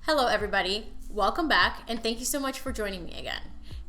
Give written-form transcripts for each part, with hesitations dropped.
Hello everybody, welcome back and thank you so much for joining me again.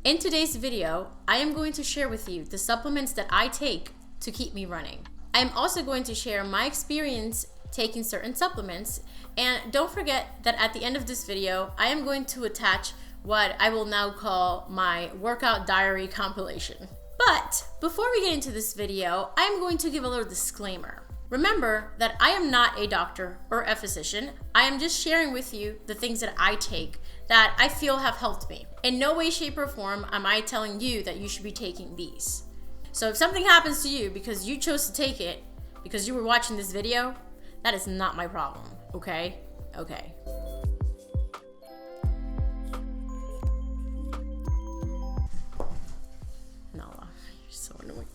In today's video, I am going to share with you the supplements that I take to keep me running. I am also going to share my experience taking certain supplements, and don't forget that at the end of this video, I am going to attach what I will now call my workout diary compilation. But before we get into this video, I am going to give a little disclaimer. Remember that I am not a doctor or a physician. I am just sharing with you the things that I take that I feel have helped me. In no way, shape, or form am I telling you that you should be taking these. So if something happens to you because you chose to take it because you were watching this video, that is not my problem, okay? Okay. Nala, you're so annoying.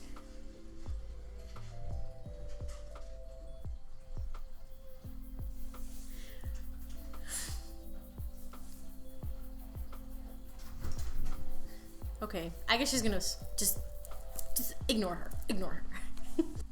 Okay, I guess she's gonna just ignore her.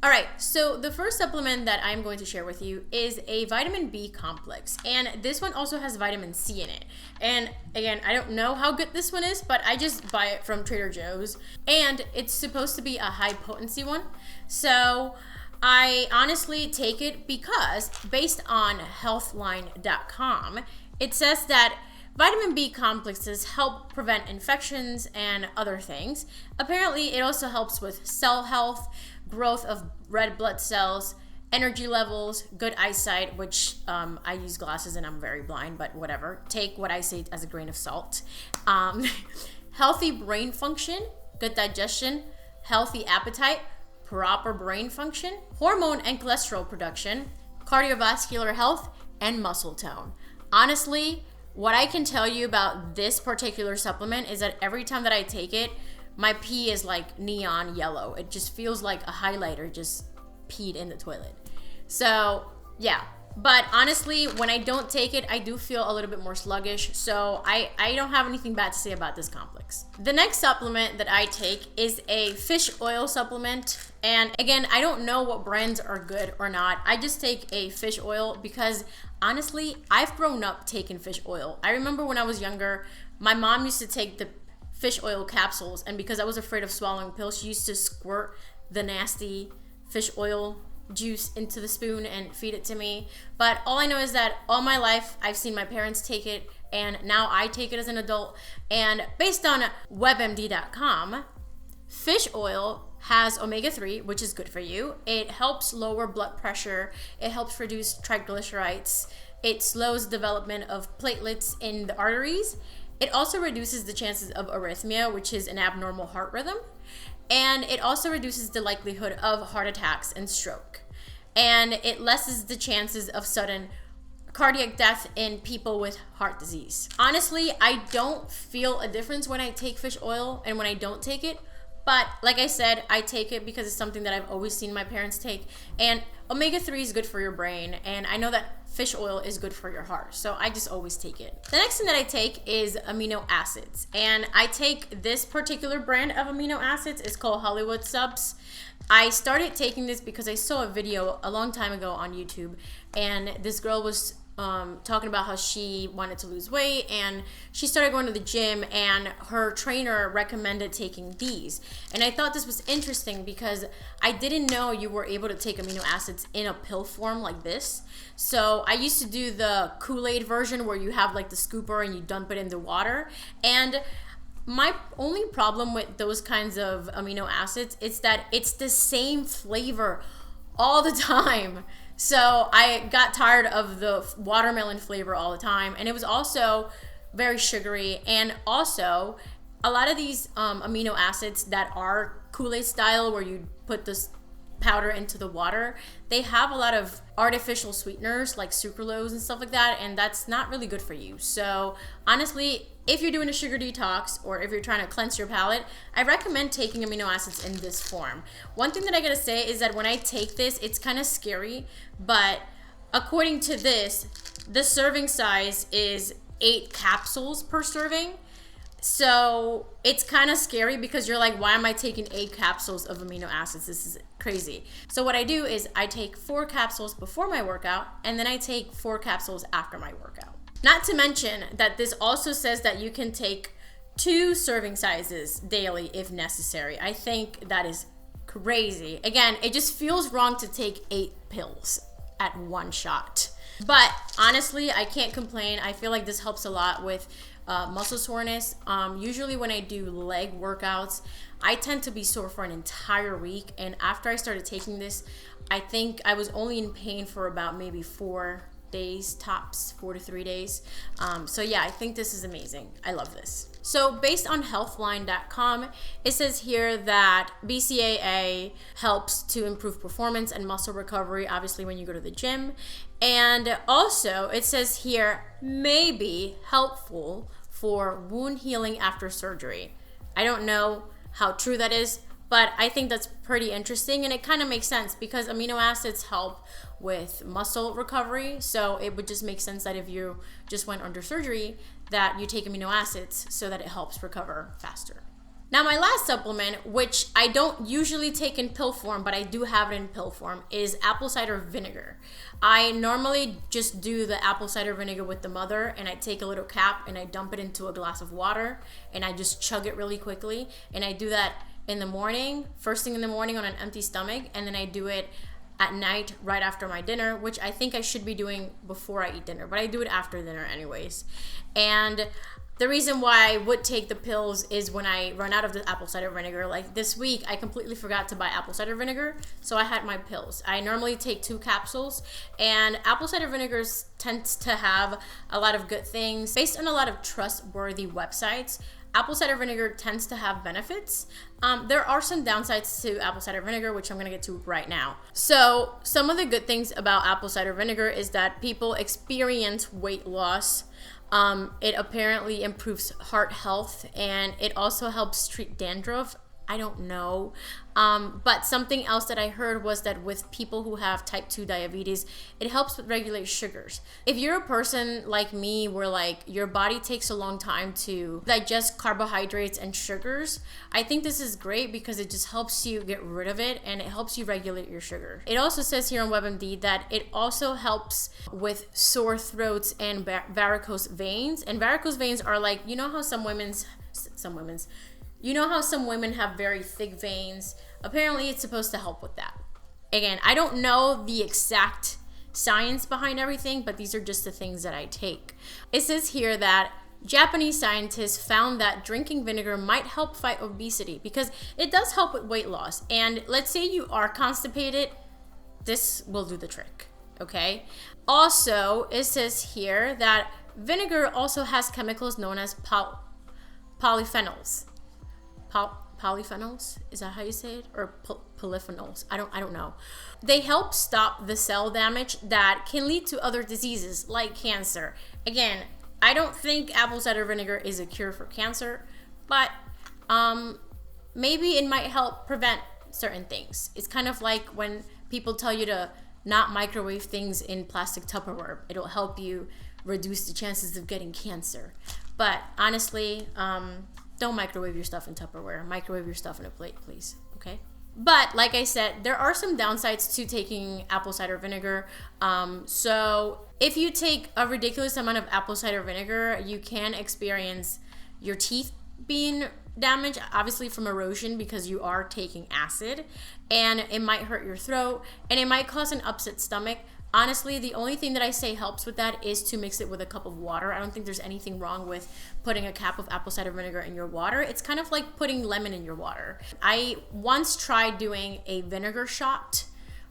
All right, so the first supplement that I'm going to share with you is a vitamin B complex, and this one also has vitamin C in it. And again, I don't know how good this one is, but I just buy it from Trader Joe's, and it's supposed to be a high potency one. So I honestly take it because based on healthline.com, it says that vitamin B complexes help prevent infections and other things. Apparently, it also helps with cell health, growth of red blood cells, energy levels, good eyesight, which I use glasses and I'm very blind, but whatever. Take what I say as a grain of salt. Healthy brain function, good digestion, healthy appetite, proper brain function, hormone and cholesterol production, cardiovascular health, and muscle tone. Honestly, what I can tell you about this particular supplement is that every time that I take it, my pee is like neon yellow. It just feels like a highlighter just peed in the toilet. So yeah, but honestly, when I don't take it, I do feel a little bit more sluggish. So I don't have anything bad to say about this complex. The next supplement that I take is a fish oil supplement. And again, I don't know what brands are good or not. I just take a fish oil because honestly, I've grown up taking fish oil. I remember when I was younger, my mom used to take the fish oil capsules, and because I was afraid of swallowing pills, she used to squirt the nasty fish oil juice into the spoon and feed it to me. But all I know is that all my life I've seen my parents take it, and now I take it as an adult. And based on WebMD.com, fish oil has omega-3, which is good for you. It helps lower blood pressure. It helps reduce triglycerides. It slows development of platelets in the arteries. It also reduces the chances of arrhythmia, which is an abnormal heart rhythm. And it also reduces the likelihood of heart attacks and stroke. And it lessens the chances of sudden cardiac death in people with heart disease. Honestly, I don't feel a difference when I take fish oil and when I don't take it. But like I said, I take it because it's something that I've always seen my parents take. And omega-3 is good for your brain. And I know that fish oil is good for your heart. So I just always take it. The next thing that I take is amino acids. And I take this particular brand of amino acids. It's called Hollywood Subs. I started taking this because I saw a video a long time ago on YouTube. And this girl was talking about how she wanted to lose weight, and she started going to the gym, and her trainer recommended taking these. And I thought this was interesting because I didn't know you were able to take amino acids in a pill form like this. So I used to do the Kool-Aid version where you have like the scooper and you dump it in the water. And my only problem with those kinds of amino acids is that it's the same flavor all the time. So I got tired of the watermelon flavor all the time, and it was also very sugary. And also, a lot of these amino acids that are Kool-Aid style, where you put this powder into the water, they have a lot of artificial sweeteners like sucralose and stuff like that, and that's not really good for you. So honestly, if you're doing a sugar detox or if you're trying to cleanse your palate, I recommend taking amino acids in this form. One thing that I gotta say is that when I take this, it's kind of scary, but according to this, the serving size is 8 capsules per serving. So it's kind of scary because you're like, why am I taking 8 capsules of amino acids? This is crazy. So what I do is I take 4 capsules before my workout, and then I take 4 capsules after my workout. Not to mention that this also says that you can take 2 serving sizes daily if necessary. I think that is crazy. Again, it just feels wrong to take 8 pills at one shot. But honestly, I can't complain. I feel like this helps a lot with muscle soreness. Usually when I do leg workouts, I tend to be sore for an entire week. And after I started taking this, I think I was only in pain for about maybe 4 days tops, 4 to 3 days. So yeah, I think this is amazing. I love this. So based on healthline.com, it says here that BCAA helps to improve performance and muscle recovery, obviously when you go to the gym. And also it says here, may be helpful for wound healing after surgery. I don't know how true that is, but I think that's pretty interesting, and it kind of makes sense because amino acids help with muscle recovery. So it would just make sense that if you just went under surgery, that you take amino acids so that it helps recover faster. Now, my last supplement, which I don't usually take in pill form, but I do have it in pill form, is apple cider vinegar. I normally just do the apple cider vinegar with the mother, and I take a little cap and I dump it into a glass of water and I just chug it really quickly. And I do that in the morning, first thing in the morning on an empty stomach, and then I do it at night right after my dinner, which I think I should be doing before I eat dinner, but I do it after dinner anyways. And the reason why I would take the pills is when I run out of the apple cider vinegar. Like this week, I completely forgot to buy apple cider vinegar, so I had my pills. I normally take 2 capsules, and apple cider vinegar tends to have a lot of good things. Based on a lot of trustworthy websites, apple cider vinegar tends to have benefits. There are some downsides to apple cider vinegar, which I'm gonna get to right now. So some of the good things about apple cider vinegar is that people experience weight loss. It apparently improves heart health, and it also helps treat dandruff. I don't know. But something else that I heard was that with people who have type 2 diabetes, it helps regulate sugars. If you're a person like me where like your body takes a long time to digest carbohydrates and sugars, I think this is great because it just helps you get rid of it and it helps you regulate your sugar. It also says here on WebMD that it also helps with sore throats and varicose veins. And varicose veins are like, you know how some women have very thick veins? Apparently it's supposed to help with that. Again, I don't know the exact science behind everything, but these are just the things that I take. It says here that Japanese scientists found that drinking vinegar might help fight obesity because it does help with weight loss. And let's say you are constipated, this will do the trick, okay? Also, it says here that vinegar also has chemicals known as polyphenols. Polyphenols, is that how you say it? Or polyphenols? I don't know. They help stop the cell damage that can lead to other diseases like cancer. Again, I don't think apple cider vinegar is a cure for cancer, but maybe it might help prevent certain things. It's kind of like when people tell you to not microwave things in plastic Tupperware. It'll help you reduce the chances of getting cancer. But honestly, don't microwave your stuff in Tupperware. Microwave your stuff in a plate, please, okay? But like I said, there are some downsides to taking apple cider vinegar. So if you take a ridiculous amount of apple cider vinegar, you can experience your teeth being damaged, obviously from erosion because you are taking acid, and it might hurt your throat, and it might cause an upset stomach. Honestly, the only thing that I say helps with that is to mix it with a cup of water. I don't think there's anything wrong with putting a cap of apple cider vinegar in your water. It's kind of like putting lemon in your water. I once tried doing a vinegar shot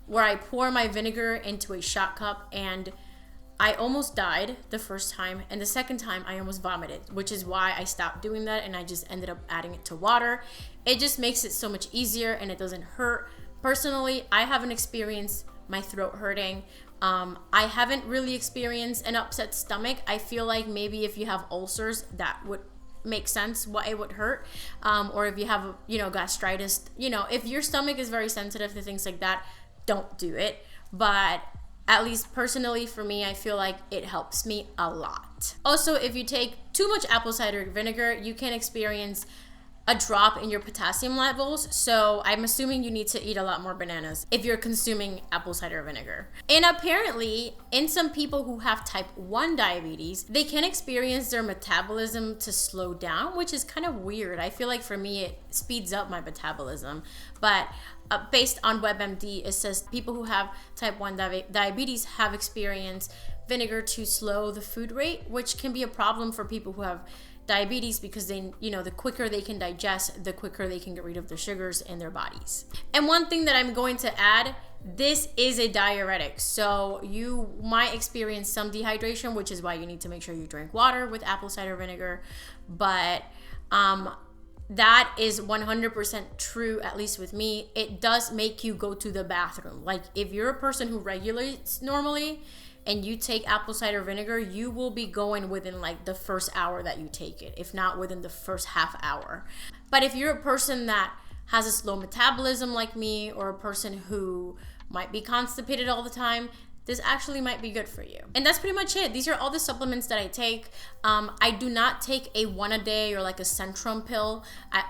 where I pour my vinegar into a shot cup, and I almost died the first time, and the second time I almost vomited, which is why I stopped doing that and I just ended up adding it to water. It just makes it so much easier and it doesn't hurt. Personally, I haven't experienced my throat hurting. I haven't really experienced an upset stomach. I feel like maybe if you have ulcers, that would make sense why it would hurt. Or if you have, gastritis, if your stomach is very sensitive to things like that, don't do it. But at least personally for me, I feel like it helps me a lot. Also, if you take too much apple cider vinegar, you can experience a drop in your potassium levels. So I'm assuming you need to eat a lot more bananas if you're consuming apple cider vinegar. And apparently, in some people who have type 1 diabetes, they can experience their metabolism to slow down, which is kind of weird. I feel like for me, it speeds up my metabolism. But based on WebMD, it says people who have type 1 diabetes have experienced vinegar to slow the food rate, which can be a problem for people who have diabetes, because then, the quicker they can digest, the quicker they can get rid of the sugars in their bodies. And one thing that I'm going to add, this is a diuretic, so you might experience some dehydration, which is why you need to make sure you drink water with apple cider vinegar. But that is 100% true, at least with me. It does make you go to the bathroom. Like, if you're a person who regulates normally and you take apple cider vinegar, you will be going within like the first hour that you take it, if not within the first half hour. But if you're a person that has a slow metabolism like me, or a person who might be constipated all the time, this actually might be good for you. And that's pretty much it. These are all the supplements that I take. I do not take a 1 a day or like a Centrum pill.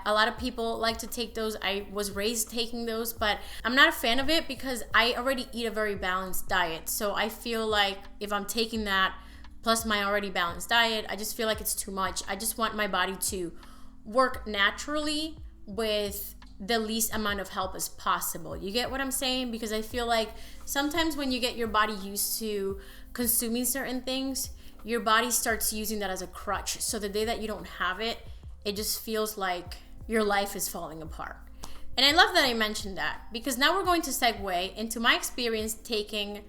A lot of people like to take those. I was raised taking those, but I'm not a fan of it because I already eat a very balanced diet. So I feel like if I'm taking that plus my already balanced diet, I just feel like it's too much. I just want my body to work naturally with the least amount of help as possible. You get what I'm saying? Because I feel like sometimes when you get your body used to consuming certain things, your body starts using that as a crutch. So the day that you don't have it, it just feels like your life is falling apart. And I love that I mentioned that, because now we're going to segue into my experience taking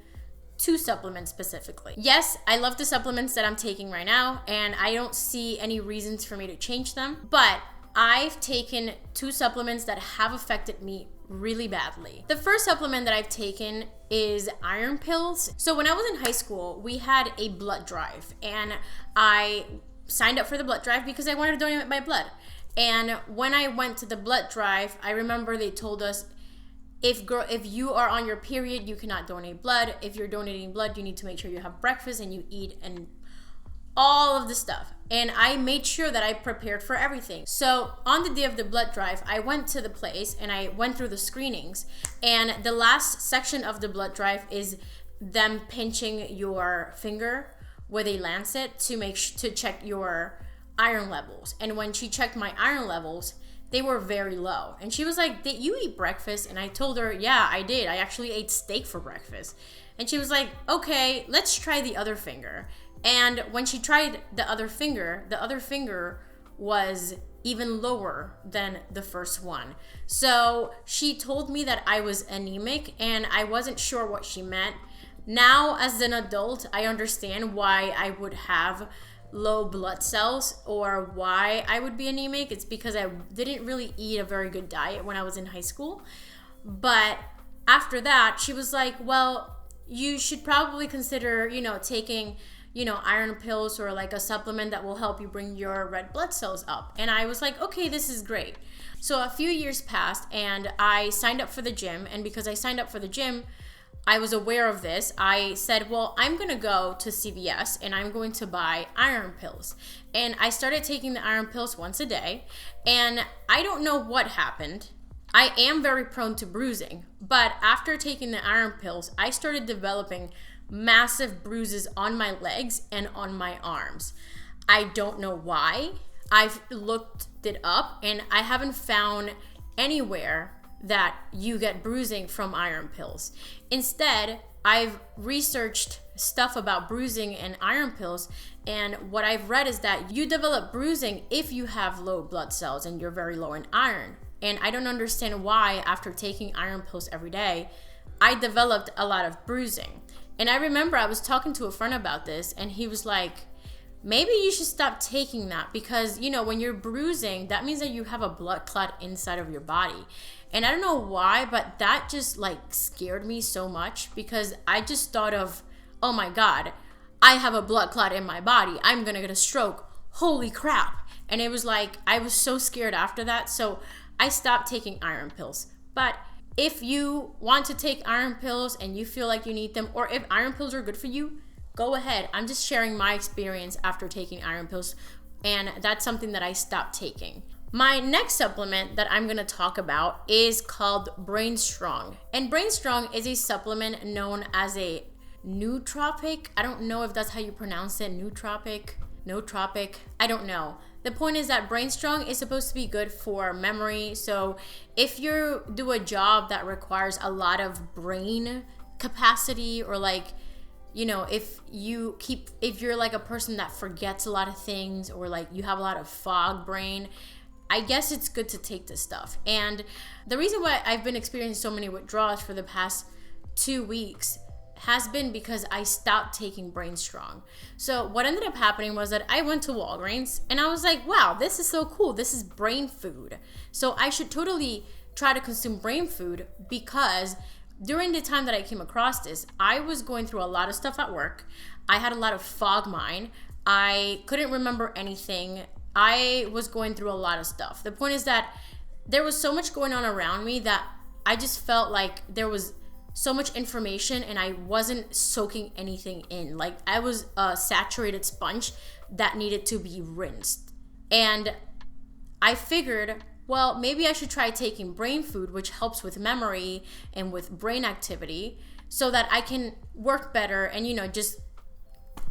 2 supplements specifically. Yes, I love the supplements that I'm taking right now, and I don't see any reasons for me to change them, but I've taken 2 supplements that have affected me really badly. The first supplement that I've taken is iron pills. So when I was in high school, we had a blood drive, and I signed up for the blood drive because I wanted to donate my blood. And when I went to the blood drive, I remember they told us, if you are on your period, you cannot donate blood. If you're donating blood, you need to make sure you have breakfast and you eat and all of the stuff. And I made sure that I prepared for everything. So on the day of the blood drive, I went to the place and I went through the screenings. And the last section of the blood drive is them pinching your finger with a lancet to check your iron levels. And when she checked my iron levels, they were very low. And she was like, "Did you eat breakfast?" And I told her, "Yeah, I did. I actually ate steak for breakfast." And she was like, "Okay, let's try the other finger." And when she tried the other finger was even lower than the first one. So she told me that I was anemic, and I wasn't sure what she meant. Now, as an adult, I understand why I would have low blood cells or why I would be anemic. It's because I didn't really eat a very good diet when I was in high school. But after that, she was like, "Well, you should probably consider, taking iron pills or like a supplement that will help you bring your red blood cells up." And I was like, okay, this is great. So a few years passed and I signed up for the gym. And because I signed up for the gym, I was aware of this. I said, well, I'm going to go to CVS and I'm going to buy iron pills. And I started taking the iron pills once a day. And I don't know what happened. I am very prone to bruising. But after taking the iron pills, I started developing massive bruises on my legs and on my arms. I don't know why. I've looked it up and I haven't found anywhere that you get bruising from iron pills. Instead, I've researched stuff about bruising and iron pills, and what I've read is that you develop bruising if you have low blood cells and you're very low in iron. And I don't understand why after taking iron pills every day, I developed a lot of bruising. And I remember I was talking to a friend about this, and he was like, maybe you should stop taking that because, when you're bruising, that means that you have a blood clot inside of your body. And I don't know why, but that just scared me so much because I just thought of, oh my God, I have a blood clot in my body. I'm going to get a stroke. Holy crap. And it was I was so scared after that. So I stopped taking iron pills. But if you want to take iron pills and you feel like you need them, or if iron pills are good for you, go ahead. I'm just sharing my experience after taking iron pills, and that's something that I stopped taking. My next supplement that I'm gonna talk about is called Brain Strong. And Brain Strong is a supplement known as a nootropic. I don't know if that's how you pronounce it, nootropic, I don't know. The point is that Brain Strong is supposed to be good for memory. So if you do a job that requires a lot of brain capacity, or like, you know, if you're like a person that forgets a lot of things, or like you have a lot of fog brain, I guess it's good to take this stuff. And the reason why I've been experiencing so many withdrawals for the past 2 weeks has been because I stopped taking Brain Strong. So what ended up happening was that I went to Walgreens and I was like, wow, this is so cool. This is brain food. So I should totally try to consume brain food, because during the time that I came across this, I was going through a lot of stuff at work. I had a lot of fog mind. I couldn't remember anything. I was going through a lot of stuff. The point is that there was so much going on around me that I just felt like there was so much information and I wasn't soaking anything in. Like I was a saturated sponge that needed to be rinsed. And I figured, well, maybe I should try taking brain food, which helps with memory and with brain activity, so that I can work better and, you know, just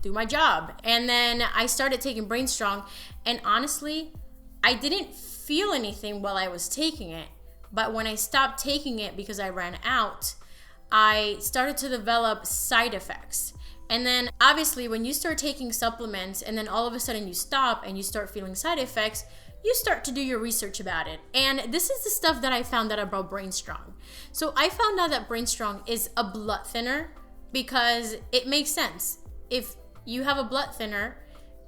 do my job. And then I started taking Brain Strong, and honestly, I didn't feel anything while I was taking it. But when I stopped taking it because I ran out, I started to develop side effects. And then obviously when you start taking supplements and then all of a sudden you stop and you start feeling side effects, you start to do your research about it. And this is the stuff that I found out about Brain Strong. So I found out that Brain Strong is a blood thinner because it makes sense. If you have a blood thinner,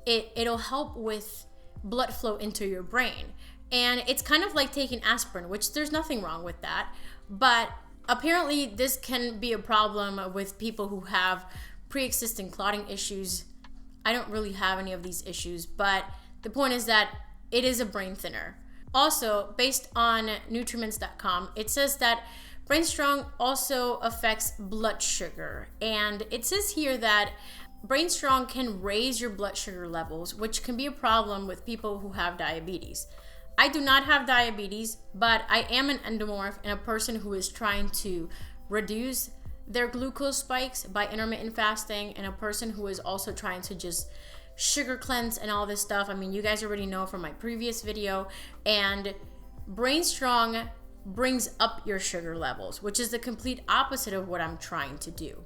it'll help with blood flow into your brain. And it's kind of like taking aspirin, which there's nothing wrong with that. But apparently this can be a problem with people who have pre-existing clotting issues. I don't really have any of these issues, but the point is that it is a brain thinner. Also, based on nutriments.com, it says that Brain Strong also affects blood sugar. And it says here that Brain Strong can raise your blood sugar levels, which can be a problem with people who have diabetes. I do not have diabetes, but I am an endomorph and a person who is trying to reduce their glucose spikes by intermittent fasting, and a person who is also trying to just sugar cleanse and all this stuff. I mean, you guys already know from my previous video. And Brain Strong brings up your sugar levels, which is the complete opposite of what I'm trying to do.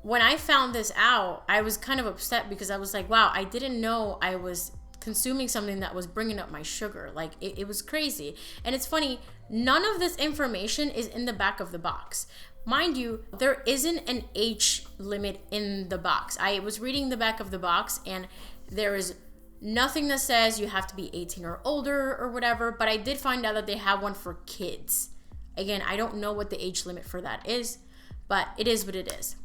When I found this out, I was kind of upset because I was like, wow, I didn't know I was consuming something that was bringing up my sugar. Like it was crazy. And it's funny, none of this information is in the back of the box. Mind you, there isn't an age limit in the box. I was reading the back of the box and there is nothing that says you have to be 18 or older or whatever, but I did find out that they have one for kids. Again, I don't know what the age limit for that is, but it is what it is.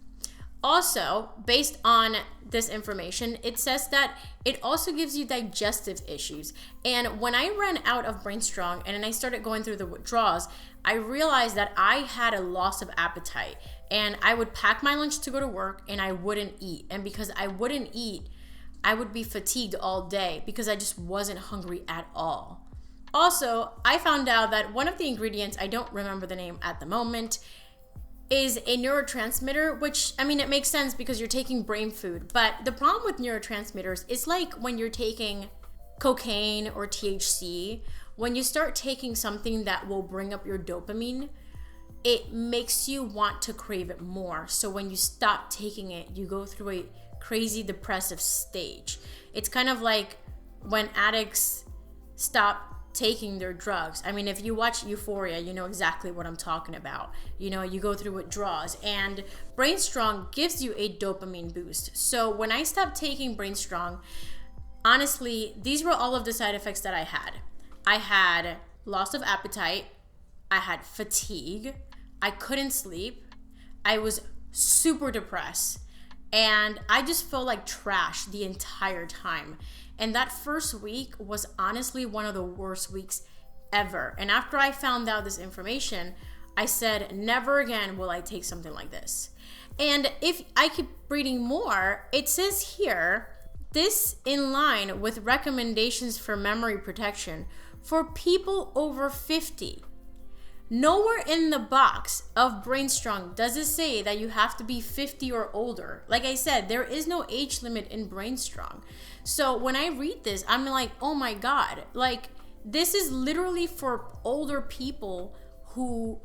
Also, based on this information, it says that it also gives you digestive issues. And when I ran out of Brain Strong and then I started going through the withdrawals, I realized that I had a loss of appetite. And I would pack my lunch to go to work and I wouldn't eat. And because I wouldn't eat, I would be fatigued all day because I just wasn't hungry at all. Also, I found out that one of the ingredients, I don't remember the name at the moment, is a neurotransmitter, which, I mean, it makes sense because you're taking brain food. But the problem with neurotransmitters is like when you're taking cocaine or THC, when you start taking something that will bring up your dopamine, it makes you want to crave it more. So when you stop taking it, you go through a crazy depressive stage. It's kind of like when addicts stop taking their drugs. I mean, if you watch Euphoria, you know exactly what I'm talking about. You know, you go through withdrawals, and Brain Strong gives you a dopamine boost. So when I stopped taking Brain Strong, honestly, these were all of the side effects that I had. I had loss of appetite, I had fatigue, I couldn't sleep, I was super depressed, and I just felt like trash the entire time. And that first week was honestly one of the worst weeks ever. And after I found out this information, I said, never again will I take something like this. And if I keep reading more, it says here, this in line with recommendations for memory protection for people over 50. Nowhere in the box of Brain Strong does it say that you have to be 50 or older. Like I said, there is no age limit in Brain Strong. So when I read this, I'm like, oh my God, like this is literally for older people who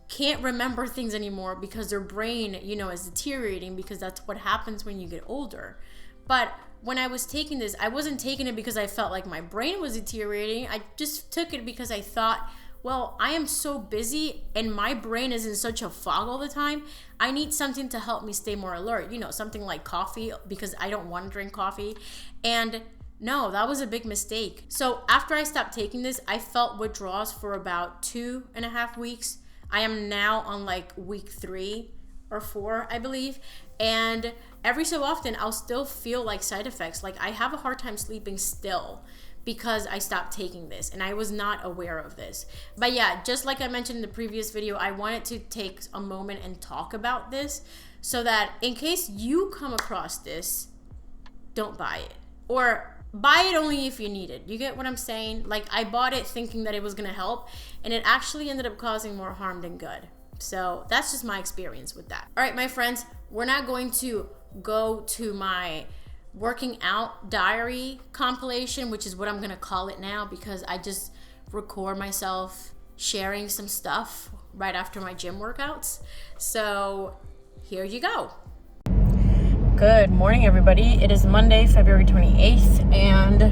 can't remember things anymore because their brain, is deteriorating, because that's what happens when you get older. But when I was taking this, I wasn't taking it because I felt like my brain was deteriorating. I just took it because I thought, well, I am so busy and my brain is in such a fog all the time. I need something to help me stay more alert, something like coffee, because I don't want to drink coffee. And no, that was a big mistake. So after I stopped taking this, I felt withdrawals for about 2.5 weeks. I am now on like week 3 or 4, I believe. And every so often, I'll still feel like side effects. Like I have a hard time sleeping still because I stopped taking this and I was not aware of this. But yeah, just like I mentioned in the previous video, I wanted to take a moment and talk about this so that in case you come across this, don't buy it. Or buy it only if you need it. You get what I'm saying? Like I bought it thinking that it was gonna help and it actually ended up causing more harm than good. So that's just my experience with that. All right, my friends, we're not going to go to my working out diary compilation, which is what I'm gonna call it now, because I just record myself sharing some stuff right after my gym workouts. So here you go. Good morning, everybody. It is Monday, February 28th, and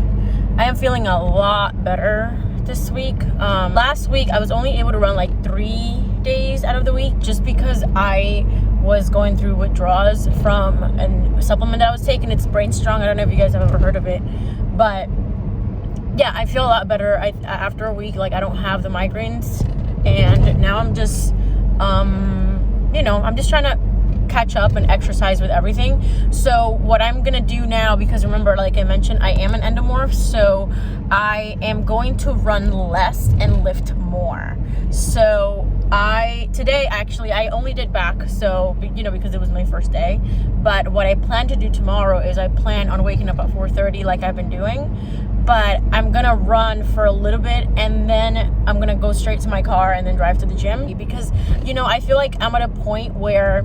I am feeling a lot better this week. Last week, I was only able to run like 3 days out of the week just because I was going through withdrawals from a supplement that I was taking. It's Brain Strong. I don't know if you guys have ever heard of it, but yeah, I feel a lot better. After a week, like I don't have the migraines, and now I'm just, I'm just trying to catch up and exercise with everything. So what I'm gonna do now, because remember, like I mentioned, I am an endomorph, so I am going to run less and lift more. So today actually I only did back, so because it was my first day. But what I plan to do tomorrow is I plan on waking up at 4:30 like I've been doing, but I'm gonna run for a little bit and then I'm gonna go straight to my car and then drive to the gym, because I feel like I'm at a point where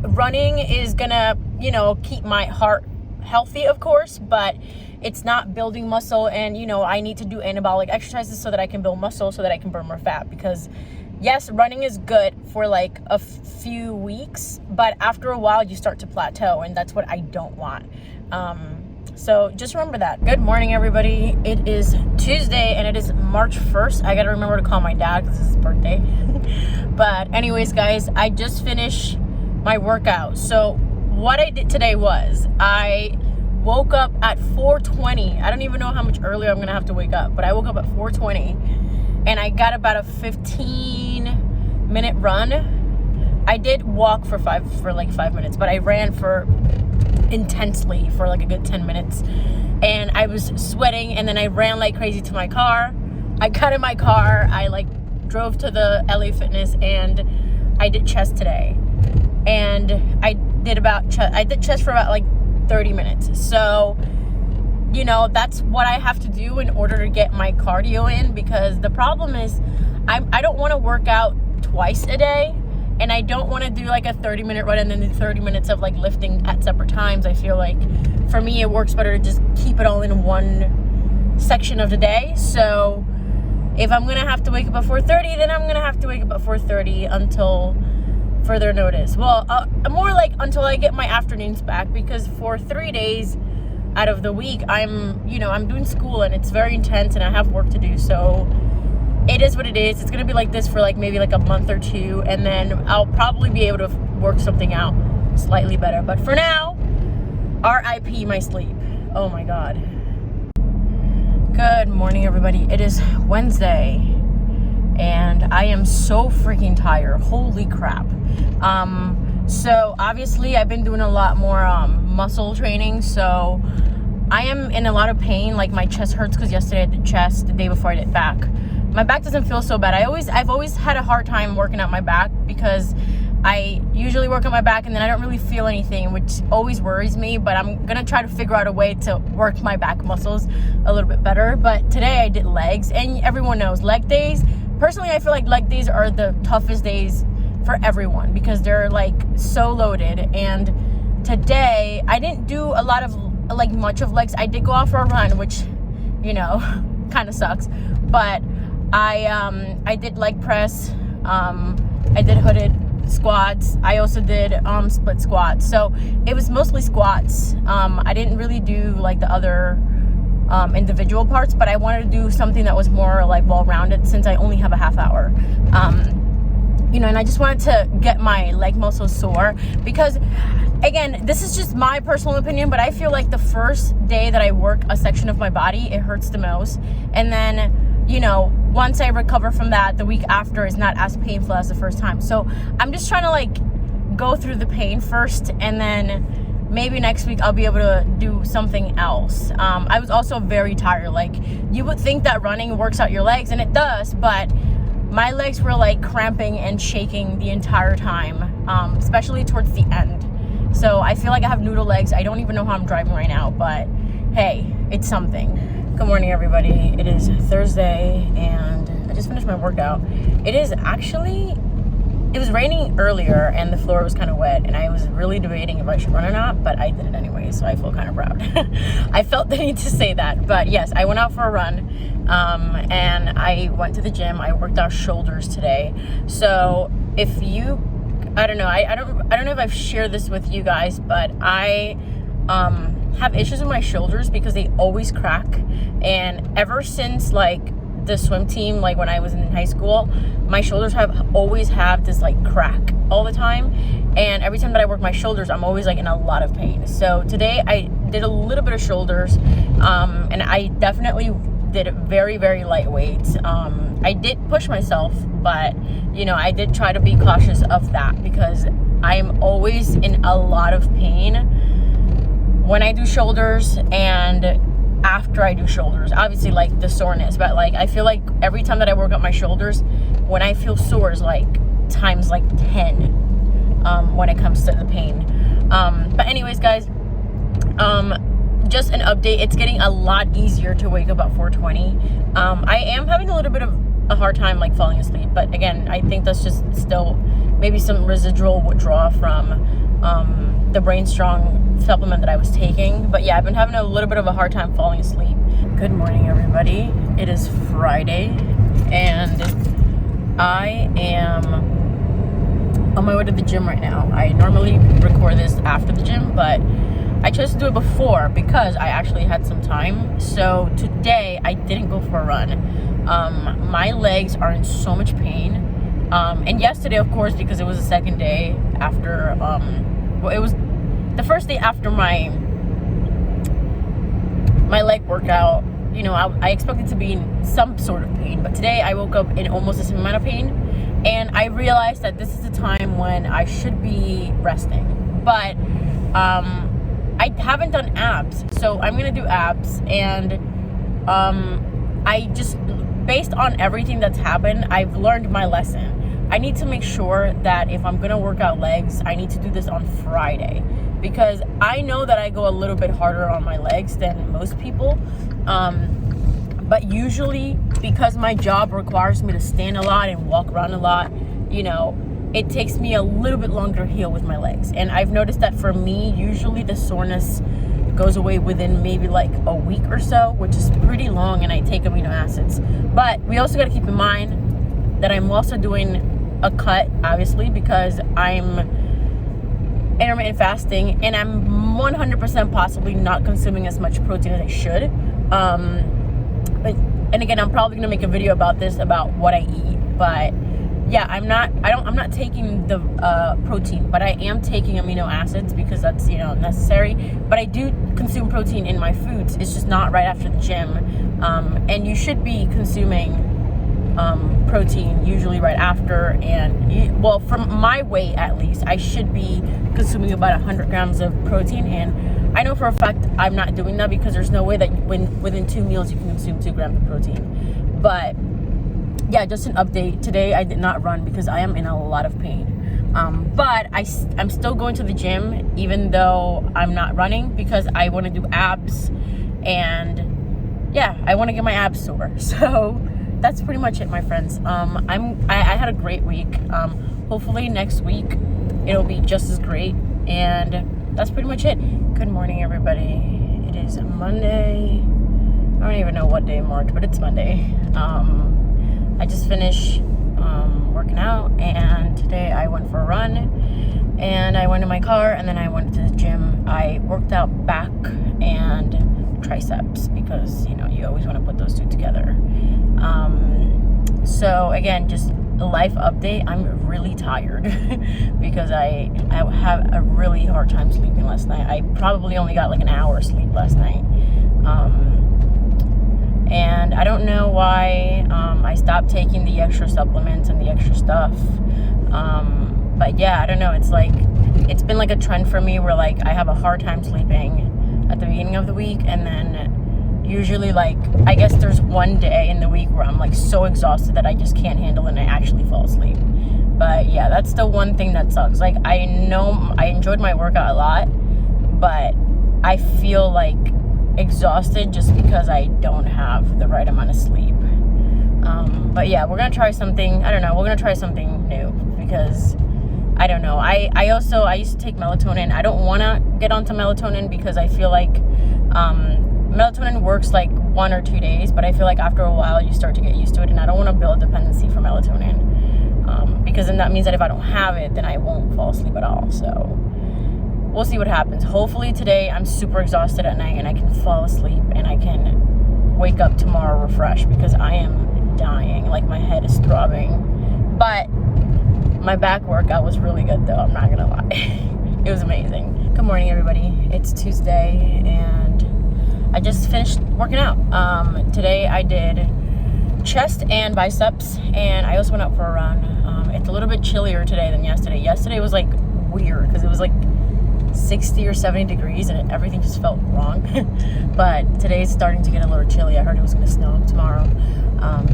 running is gonna keep my heart healthy, of course, but it's not building muscle. And I need to do anabolic exercises so that I can build muscle, so that I can burn more fat. Because yes, running is good for like a few weeks, but after a while you start to plateau, and that's what I don't want. So just remember that. Good morning, everybody. It is Tuesday and it is March 1st. I gotta remember to call my dad because it's his birthday. But anyways, guys, I just finished my workout. So what I did today was I woke up at 4:20. I don't even know how much earlier I'm gonna have to wake up, but I woke up at 4:20 and I got about a 15-minute run. I did walk for like 5 minutes, but I ran for intensely for like a good 10 minutes, and I was sweating, and then I ran like crazy to my car. I got in my car, I like drove to the LA Fitness, and I did chest today. And I did chest for about like 30 minutes. So, that's what I have to do in order to get my cardio in, because the problem is I don't want to work out twice a day, and I don't want to do like a 30-minute run and then do 30 minutes of like lifting at separate times. I feel like for me it works better to just keep it all in one section of the day. So if I'm gonna have to wake up at 4:30, then I'm gonna have to wake up at 4:30 until further notice. Well, more like until I get my afternoons back, because for 3 days out of the week I'm doing school and it's very intense and I have work to do. So it is what it is. It's gonna be like this for like maybe like a month or two, and then I'll probably be able to work something out slightly better. But for now, RIP my sleep. Oh my God. Good morning, everybody. It is Wednesday and I am so freaking tired. Holy crap. So obviously I've been doing a lot more muscle training, so I am in a lot of pain. Like my chest hurts because yesterday I did chest, the day before I did back. My back doesn't feel so bad. I've always had a hard time working out my back because I usually work on my back and then I don't really feel anything, which always worries me, but I'm gonna try to figure out a way to work my back muscles a little bit better. But today I did legs, and everyone knows leg days. Personally, I feel like leg days are the toughest days for everyone because they're like so loaded. And today I didn't do a lot of like much of legs. I did go out for a run, which, you know, kind of sucks, but I did leg press. I did hooded squats. I also did split squats. So it was mostly squats. I didn't really do like the other individual parts, but I wanted to do something that was more like well-rounded since I only have a half hour. You know, and I just wanted to get my leg muscles sore because, again, this is just my personal opinion, but I feel like the first day that I work a section of my body, it hurts the most. And then, you know, once I recover from that, the week after is not as painful as the first time. So I'm just trying to like go through the pain first, and then maybe next week I'll be able to do something else. I was also very tired. Like, you would think that running works out your legs, and it does, but my legs were like cramping and shaking the entire time, especially towards the end. So I feel like I have noodle legs. I don't even know how I'm driving right now, but hey, it's something. Good morning, everybody. It is Thursday, and I just finished my workout. It was raining earlier, and the floor was kind of wet, and I was really debating if I should run or not, but I did it anyway, so I feel kind of proud. I felt the need to say that, but yes, I went out for a run, and I went to the gym. I worked out shoulders today. So if you, I don't know if I've shared this with you guys, but I have issues with my shoulders because they always crack. And ever since like the swim team, like when I was in high school, my shoulders have always have this like crack all the time. And every time that I work my shoulders, I'm always like in a lot of pain. So today I did a little bit of shoulders, and I definitely did it very, very lightweight. I did push myself, but you know, I did try to be cautious of that because I'm always in a lot of pain when I do shoulders and after I do shoulders. Obviously like the soreness, but like I feel like every time that I work out my shoulders, when I feel sore is like times like 10 when it comes to the pain. But anyways, guys, just an update. It's getting a lot easier to wake up at 4:20. I am having a little bit of a hard time like falling asleep, but again, I think that's just still maybe some residual withdrawal from the Brain Strong supplement that I was taking. But yeah, I've been having a little bit of a hard time falling asleep. Good morning, everybody. It is Friday, and I am on my way to the gym right now. I normally record this after the gym, but I chose to do it before because I actually had some time. So today I didn't go for a run. My legs are in so much pain. And yesterday, of course, because it was the second day after, it was the first day after my leg workout. You know, I expected to be in some sort of pain, but today I woke up in almost the same amount of pain, and I realized that this is the time when I should be resting. But I haven't done abs, so I'm gonna do abs, and I just, based on everything that's happened, I've learned my lesson. I need to make sure that if I'm gonna work out legs, I need to do this on Friday, because I know that I go a little bit harder on my legs than most people, but usually because my job requires me to stand a lot and walk around a lot, you know, it takes me a little bit longer to heal with my legs. And I've noticed that for me, usually the soreness goes away within maybe like a week or so, which is pretty long, and I take amino acids. But we also got to keep in mind that I'm also doing a cut, obviously, because I'm intermittent fasting, and I'm 100% possibly not consuming as much protein as I should. And again, I'm probably gonna make a video about this, about what I eat. But yeah, I'm not taking the protein, but I am taking amino acids because that's, you know, necessary. But I do consume protein in my foods. It's just not right after the gym. And you should be consuming protein usually right after, and well, from my weight at least, I should be consuming about 100 grams of protein, and I know for a fact I'm not doing that because there's no way that within 2 meals you can consume 2 grams of protein. But yeah, just an update. Today I did not run because I am in a lot of pain. But I'm still going to the gym even though I'm not running, because I want to do abs, and yeah, I want to get my abs sore. So that's pretty much it, my friends. I had a great week. Hopefully next week it'll be just as great, and that's pretty much it. Good morning, everybody. It is Monday. I don't even know what day in March, but it's Monday. I just finished working out, and today I went for a run, and I went in my car, and then I went to the gym. I worked out back and triceps because, you know, you always want to put those two together. So again, just a life update. I'm really tired because I have a really hard time sleeping last night. I probably only got like an hour sleep last night. And I don't know why I stopped taking the extra supplements and the extra stuff. But yeah, I don't know. It's like, it's been like a trend for me where like I have a hard time sleeping at the beginning of the week, and then usually, like, I guess there's one day in the week where I'm like so exhausted that I just can't handle it and I actually fall asleep. But yeah, that's the one thing that sucks. Like, I know I enjoyed my workout a lot, but I feel like exhausted just because I don't have the right amount of sleep. But yeah, we're gonna try something. I don't know, we're gonna try something new, because I don't know. I used to take melatonin. I don't want to get onto melatonin because I feel like melatonin works like 1 or 2 days, but I feel like after a while you start to get used to it, and I don't want to build dependency for melatonin, because then that means that if I don't have it, then I won't fall asleep at all. So we'll see what happens. Hopefully today I'm super exhausted at night and I can fall asleep and I can wake up tomorrow refreshed, because I am dying. Like, my head is throbbing. But my back workout was really good though, I'm not gonna lie. It was amazing. Good morning, everybody. It's Tuesday and I just finished working out. Today I did chest and biceps, and I also went out for a run. It's a little bit chillier today than yesterday. Yesterday was like weird because it was like 60 or 70 degrees and everything just felt wrong. But today's starting to get a little chilly. I heard it was going to snow tomorrow.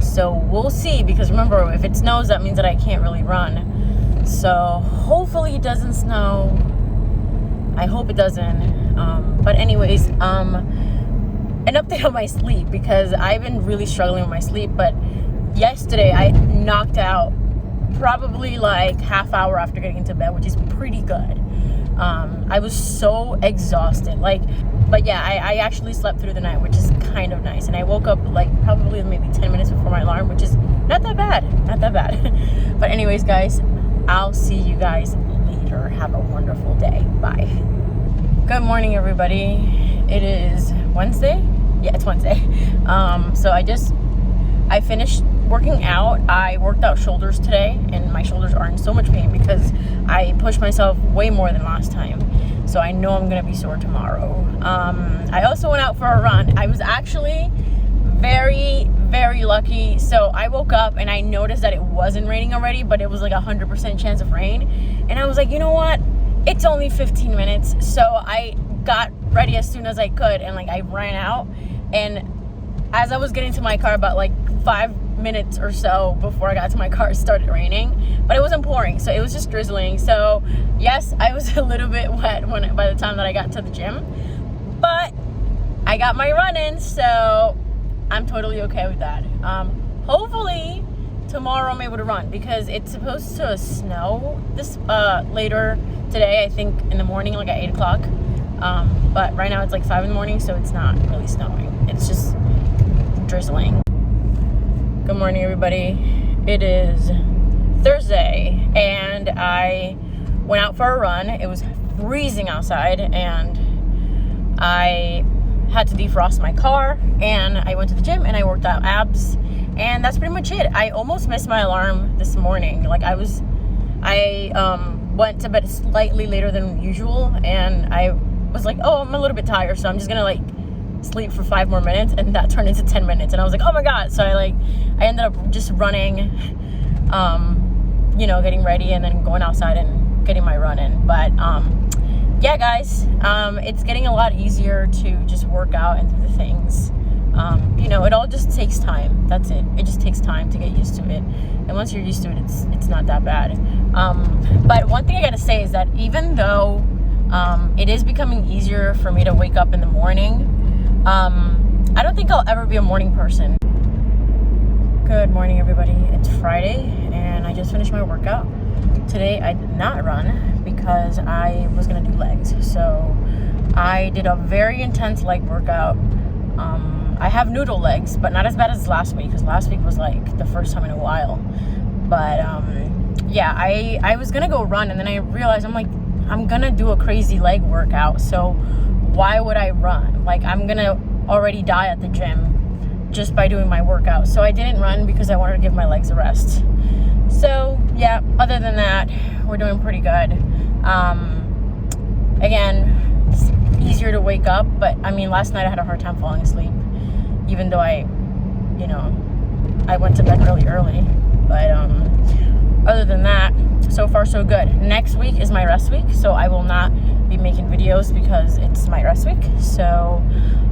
So we'll see, because remember, if it snows, that means that I can't really run. So hopefully it doesn't snow. I hope it doesn't. But anyways, an update on my sleep, because I've been really struggling with my sleep. But yesterday I knocked out probably like half hour after getting into bed, which is pretty good. I was so exhausted, but yeah, I actually slept through the night, which is kind of nice. And I woke up like probably maybe 10 minutes before my alarm, which is not that bad. But anyways, guys, I'll see you guys later. Have a wonderful day. Bye. Good morning, everybody. It is Wednesday. Yeah, it's Wednesday. So I finished working out. I worked out shoulders today, and my shoulders are in so much pain because I pushed myself way more than last time. So I know I'm gonna be sore tomorrow. I also went out for a run. I was actually very, very lucky. So I woke up and I noticed that it wasn't raining already, but it was like 100% chance of rain. And I was like, you know what? It's only 15 minutes. So I got ready as soon as I could, and like I ran out. And as I was getting to my car, about like 5 minutes or so before I got to my car, it started raining, but it wasn't pouring, so it was just drizzling. So yes, I was a little bit wet by the time that I got to the gym, but I got my run in, so I'm totally okay with that. Hopefully tomorrow I'm able to run, because it's supposed to snow this later today, I think in the morning, like at 8 o'clock. But right now it's like 5 in the morning, so it's not really snowing. It's just drizzling. Good morning, everybody. It is Thursday, and I went out for a run. It was freezing outside, and I had to defrost my car, and I went to the gym and I worked out abs, and that's pretty much it. I almost missed my alarm this morning. Like, I went to bed slightly later than usual, and I was like, oh, I'm a little bit tired, so I'm just gonna like sleep for 5 more minutes, and that turned into 10 minutes, and I was like, oh my god. So I ended up just running, getting ready and then going outside and getting my run in. But yeah, guys, it's getting a lot easier to just work out and do the things. You know, it all just takes time. That's it. It just takes time to get used to it. And once you're used to it, it's not that bad. But one thing I gotta say is that even though it is becoming easier for me to wake up in the morning, I don't think I'll ever be a morning person. Good morning, everybody. It's Friday, and I just finished my workout. Today I did not run because I was gonna do legs. So I did a very intense leg workout. I have noodle legs, but not as bad as last week, because last week was like the first time in a while. But yeah, I was gonna go run, and then I realized I'm gonna do a crazy leg workout, so why would I run? Like, I'm gonna already die at the gym just by doing my workout. So I didn't run because I wanted to give my legs a rest. So yeah, other than that, we're doing pretty good. Again, it's easier to wake up, but I mean, last night I had a hard time falling asleep, even though I went to bed really early. But other than that, so far so good. Next week is my rest week, so I will not be making videos because it's my rest week. So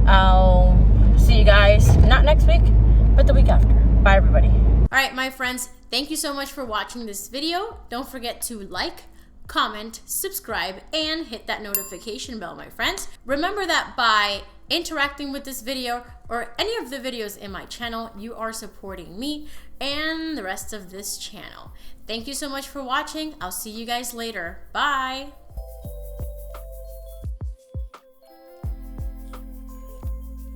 I'll see you guys, not next week, but the week after. Bye, everybody. All right, my friends, thank you so much for watching this video. Don't forget to like, comment, subscribe, and hit that notification bell, my friends. Remember that by interacting with this video or any of the videos in my channel, you are supporting me and the rest of this channel. Thank you so much for watching. I'll see you guys later. Bye.